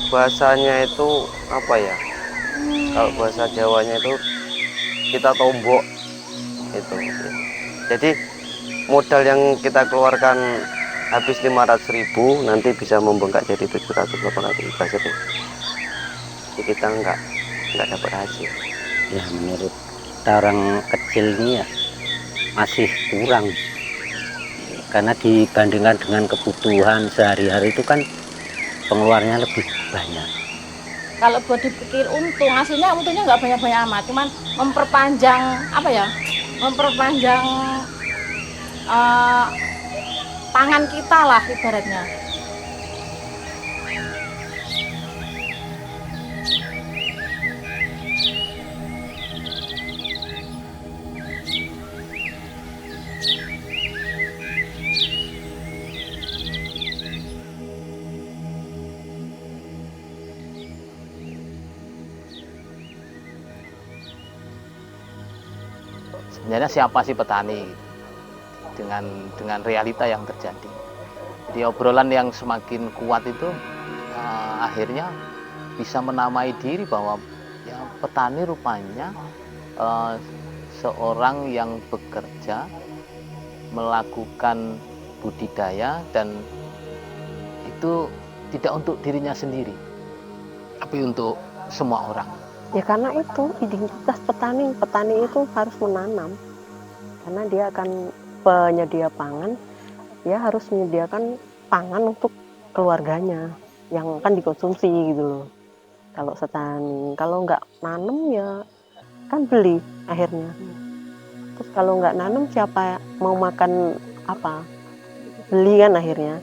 Bahasanya itu apa ya? Kalau bahasa Jawanya itu kita tombok itu. Jadi modal yang kita keluarkan habis 500.000 nanti bisa membengkak jadi 700 800 ibaratnya. Jadi kita nggak dapat hasil. Ya menurut kita orang kecil ini ya masih kurang, karena dibandingkan dengan kebutuhan sehari-hari itu kan pengeluarannya lebih banyak. Kalau buat dipikir untungnya nggak banyak-banyak amat, cuman memperpanjang apa ya, memperpanjang tangan kita lah ibaratnya. Sebenarnya siapa sih petani dengan realita yang terjadi. Jadi obrolan yang semakin kuat itu akhirnya bisa menamai diri bahwa ya petani rupanya seorang yang bekerja melakukan budidaya dan itu tidak untuk dirinya sendiri tapi untuk semua orang. Ya karena itu identitas petani itu harus menanam, karena dia akan penyedia pangan, dia harus menyediakan pangan untuk keluarganya yang akan dikonsumsi gitu loh. Kalau petani, kalau nggak nanam ya kan beli akhirnya. Terus kalau nggak nanam siapa mau makan apa? Beli kan akhirnya.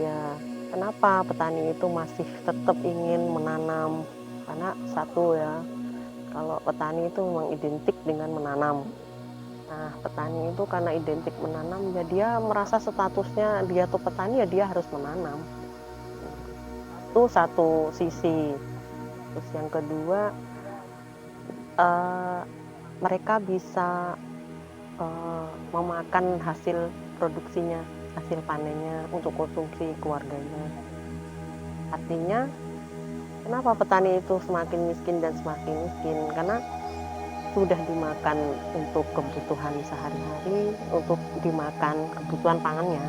Ya kenapa petani itu masih tetap ingin menanam? Karena satu ya, kalau petani itu memang identik dengan menanam. Nah, petani itu karena identik menanam, ya dia merasa statusnya dia tuh petani, ya dia harus menanam. Itu satu sisi. Terus yang kedua, mereka bisa memakan hasil produksinya, hasil panennya untuk konsumsi keluarganya. Artinya, kenapa petani itu semakin miskin dan semakin miskin? Karena sudah dimakan untuk kebutuhan sehari-hari, untuk dimakan kebutuhan pangannya,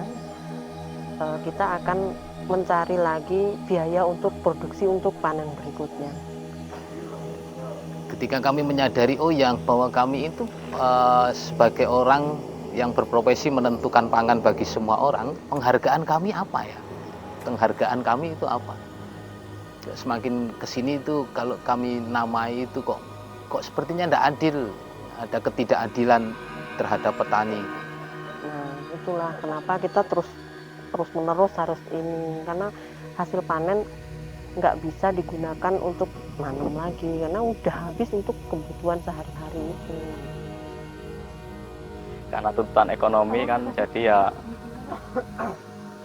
kita akan mencari lagi biaya untuk produksi untuk panen berikutnya. Ketika kami menyadari bahwa kami itu sebagai orang yang berprofesi menentukan pangan bagi semua orang, penghargaan kami apa ya? Penghargaan kami itu apa? Semakin kesini itu kalau kami namai itu kok sepertinya tidak adil, ada ketidakadilan terhadap petani. Nah itulah kenapa kita terus menerus harus ini, karena hasil panen nggak bisa digunakan untuk nanam lagi karena udah habis untuk kebutuhan sehari-hari itu. Karena tuntutan ekonomi kan, jadi ya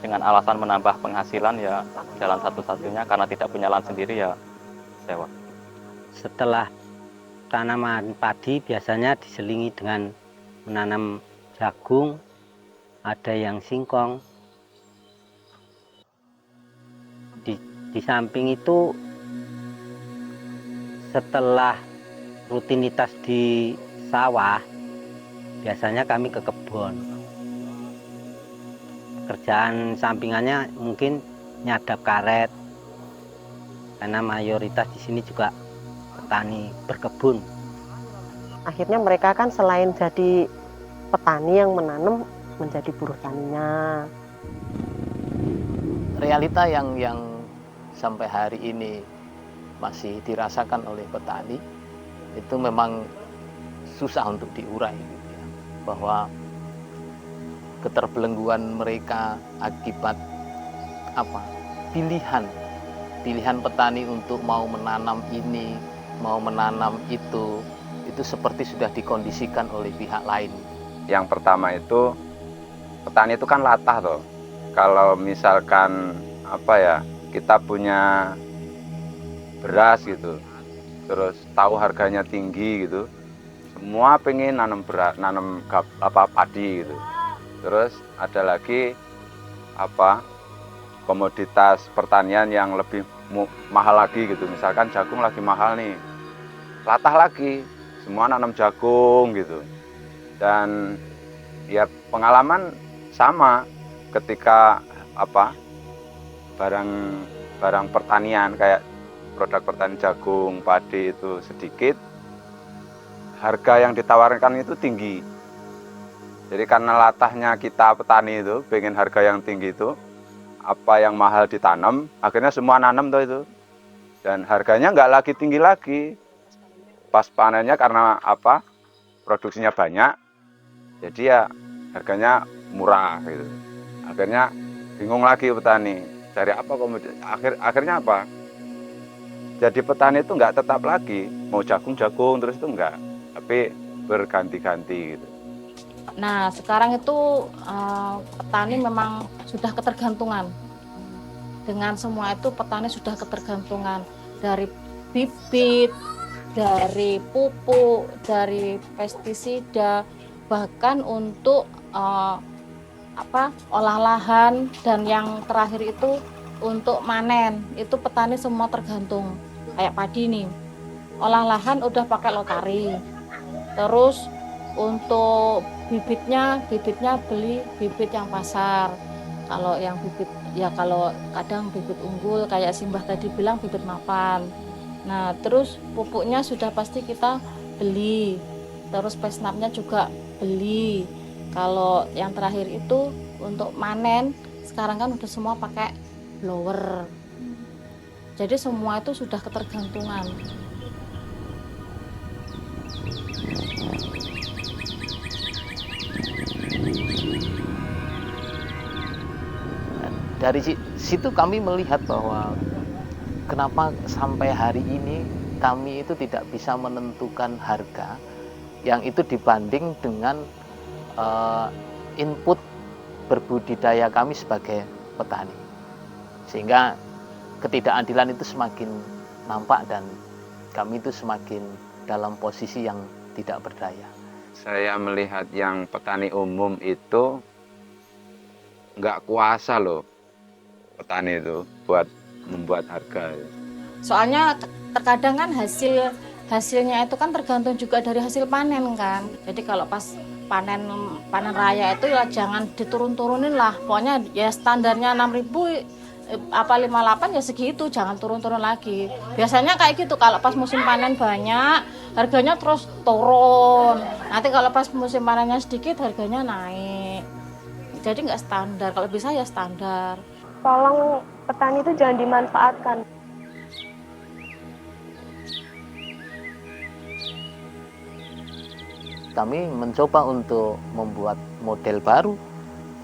dengan alasan menambah penghasilan ya jalan satu-satunya, karena tidak punya lahan sendiri ya sewa. Setelah tanaman padi biasanya diselingi dengan menanam jagung, ada yang singkong. Di samping itu, setelah rutinitas di sawah, biasanya kami ke kebun. Kerjaan sampingannya mungkin nyadap karet, karena mayoritas di sini juga petani berkebun. Akhirnya mereka kan selain jadi petani yang menanam, menjadi buruh taninya. Realita yang sampai hari ini masih dirasakan oleh petani itu memang susah untuk diurai, gitu ya. Bahwa keterbelengguan mereka akibat pilihan petani untuk mau menanam ini, mau menanam itu seperti sudah dikondisikan oleh pihak lain. Yang pertama itu, petani itu kan latah toh. Kalau misalkan kita punya beras gitu, terus tahu harganya tinggi gitu, semua pengen nanam padi gitu. Terus ada lagi komoditas pertanian yang lebih mahal lagi gitu. Misalkan jagung lagi mahal nih, latah lagi, semua nanam jagung gitu. Dan ya pengalaman sama ketika barang pertanian kayak produk pertanian jagung, padi itu sedikit, harga yang ditawarkan itu tinggi. Jadi karena latahnya kita petani itu pengen harga yang tinggi itu, apa yang mahal ditanam, akhirnya semua nanam tuh itu. Dan harganya nggak lagi tinggi lagi. Pas panennya karena produksinya banyak, jadi ya harganya murah gitu. Akhirnya bingung lagi petani, cari apa komoditas. Akhirnya apa? Jadi petani itu nggak tetap lagi, mau jagung terus itu enggak, tapi berganti-ganti gitu. Nah, sekarang itu petani memang sudah ketergantungan. Dengan semua itu petani sudah ketergantungan dari bibit, dari pupuk, dari pestisida, bahkan untuk olah lahan, dan yang terakhir itu untuk manen. Itu petani semua tergantung. Kayak padi nih, olah lahan udah pakai lotari. Terus untuk bibitnya beli bibit yang pasar. Kalau yang bibit ya, kalau kadang bibit unggul kayak Simbah tadi bilang bibit mapan. Nah, terus pupuknya sudah pasti kita beli. Terus pesnapnya juga beli. Kalau yang terakhir itu untuk manen, sekarang kan udah semua pakai blower. Jadi semua itu sudah ketergantungan. Dari situ kami melihat bahwa kenapa sampai hari ini kami itu tidak bisa menentukan harga yang itu dibanding dengan input berbudidaya kami sebagai petani. Sehingga ketidakadilan itu semakin nampak dan kami itu semakin dalam posisi yang tidak berdaya. Saya melihat yang petani umum itu nggak kuasa loh, petani itu buat membuat harga. Soalnya terkadang kan hasilnya itu kan tergantung juga dari hasil panen kan. Jadi kalau pas panen raya itu ya jangan diturun-turunin lah. Pokoknya ya standarnya 6.000 58 ya segitu, jangan turun-turun lagi. Biasanya kayak gitu, kalau pas musim panen banyak harganya terus turun. Nanti kalau pas musim panennya sedikit harganya naik. Jadi nggak standar, kalau bisa ya standar. Tolong petani itu jangan dimanfaatkan. Kami mencoba untuk membuat model baru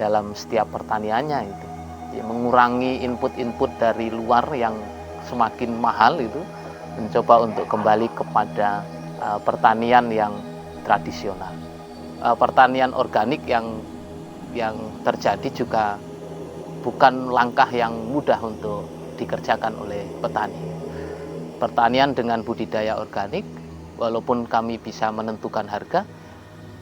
dalam setiap pertaniannya itu. Ya, mengurangi input-input dari luar yang semakin mahal itu, mencoba untuk kembali kepada pertanian yang tradisional. Pertanian organik yang terjadi juga bukan langkah yang mudah untuk dikerjakan oleh petani. Pertanian dengan budidaya organik, walaupun kami bisa menentukan harga,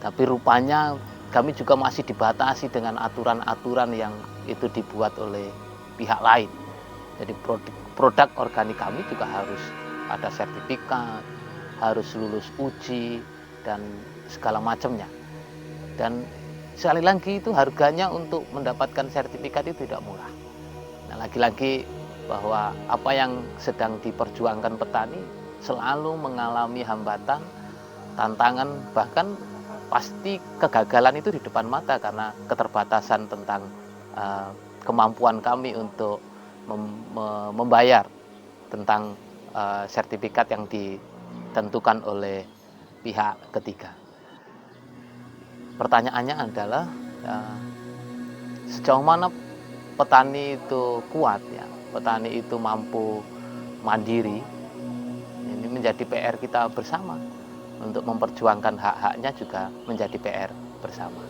tapi rupanya kami juga masih dibatasi dengan aturan-aturan yang itu dibuat oleh pihak lain. Jadi produk organik kami juga harus ada sertifikat, harus lulus uji, dan segala macamnya. Dan sekali lagi itu harganya untuk mendapatkan sertifikat itu tidak murah. Nah, lagi-lagi bahwa apa yang sedang diperjuangkan petani selalu mengalami hambatan, tantangan, bahkan pasti kegagalan itu di depan mata karena keterbatasan tentang kemampuan kami untuk membayar tentang sertifikat yang ditentukan oleh pihak ketiga. Pertanyaannya adalah sejauh mana petani itu kuat ya, petani itu mampu mandiri. Ini menjadi PR kita bersama. Untuk memperjuangkan hak-haknya juga menjadi PR bersama.